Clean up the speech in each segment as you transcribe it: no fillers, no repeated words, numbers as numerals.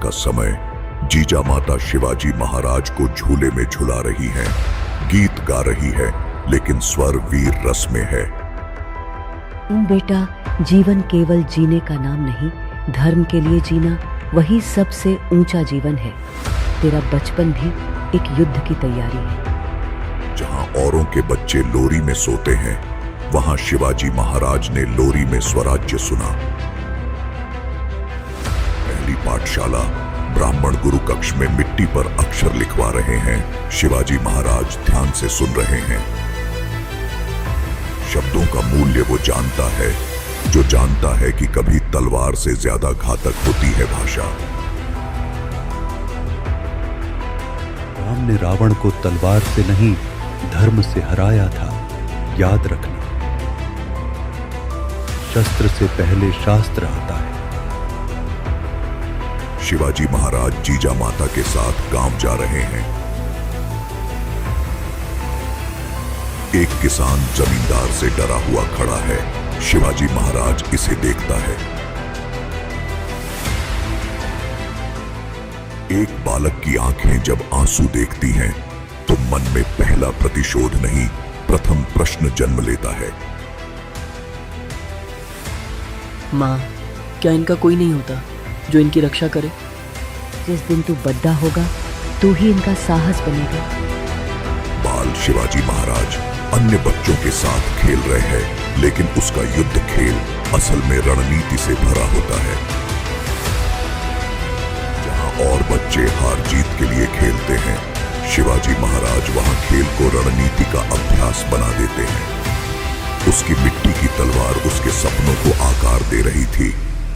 का समय जीजा माता शिवाजी महाराज को झूले में झुला रही हैं, गीत गा रही है, लेकिन स्वर वीर रस में है। बेटा, जीवन केवल जीने का नाम नहीं, धर्म के लिए जीना वही सबसे ऊंचा जीवन है। तेरा बचपन भी एक युद्ध की तैयारी है। जहां औरों के बच्चे लोरी में सोते हैं, वहां शिवाजी महाराज ने लोरी में स्वराज्य सुना। पहली पाठशाला ब्राह्मण गुरु कक्ष में मिट्टी पर अक्षर लिखवा रहे हैं। शिवाजी महाराज ध्यान से सुन रहे हैं। शब्दों का मूल्य वो जानता है जो जानता है कि कभी तलवार से ज्यादा घातक होती है भाषा। राम ने रावण को तलवार से नहीं, धर्म से हराया था, याद रखना। शस्त्र से पहले शास्त्र आता है। शिवाजी महाराज जीजा माता के साथ गांव जा रहे हैं। एक किसान जमींदार से डरा हुआ खड़ा है। शिवाजी महाराज इसे देखता है। एक बालक की आंखें जब आंसू देखती हैं, तो मन में पहला प्रतिशोध नहीं, प्रथम प्रश्न जन्म लेता है। माँ, क्या इनका कोई नहीं होता जो इनकी रक्षा करे? जिस दिन तू बद्दा होगा, तू ही इनका साहस बनेगा। बाल शिवाजी महाराज अन्य बच्चों के साथ खेल रहे हैं, लेकिन उसका युद्ध खेल असल में रणनीति से भरा होता है। जहां और बच्चे हार जीत के लिए खेलते हैं, शिवाजी महाराज वहां खेल को रणनीति का अभ्यास बना देते हैं। उसकी मिट्टी की तलवार उसके सपनों को आकार दे रही थी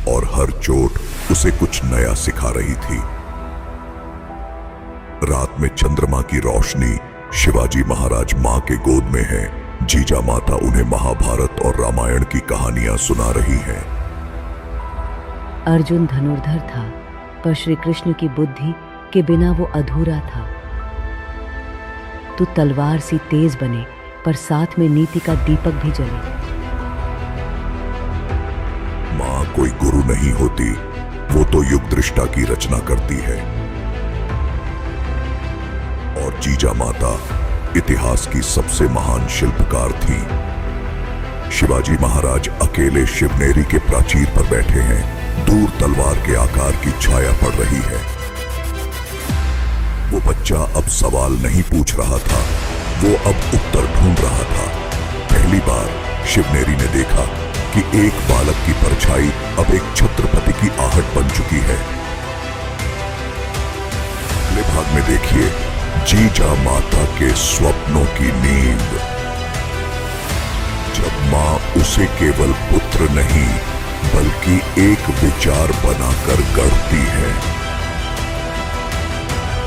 और हर चोट उसे कुछ नया सिखा रही थी। रात में चंद्रमा की रोशनी, शिवाजी महाराज मां के गोद में हैं। जीजा माता उन्हें महाभारत और रामायण की कहानियां सुना रही हैं। अर्जुन धनुर्धर था, पर श्री कृष्ण की बुद्धि के बिना वो अधूरा था। तू तलवार सी तेज बने, पर साथ में नीति का दीपक भी जले। मां कोई गुरु नहीं होती, वो तो युग दृष्टा की रचना करती है। और जीजा माता इतिहास की सबसे महान शिल्पकार थी। शिवाजी महाराज अकेले शिवनेरी के प्राचीर पर बैठे हैं। दूर तलवार के आकार की छाया पड़ रही है। वो बच्चा अब सवाल नहीं पूछ रहा था, वो अब उत्तर ढूंढ रहा था। पहली बार शिवनेरी ने देखा कि एक बालक की परछाई अब एक छत्रपति की आहट बन चुकी है। अगले भाग में देखिए जीजा माता के स्वप्नों की नींद। जब मां उसे केवल पुत्र नहीं, बल्कि एक विचार बनाकर गढ़ती है,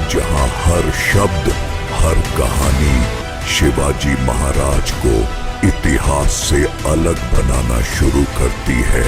जहां हर शब्द, हर कहानी शिवाजी महाराज को इतिहास से अलग बनाना शुरू करती है।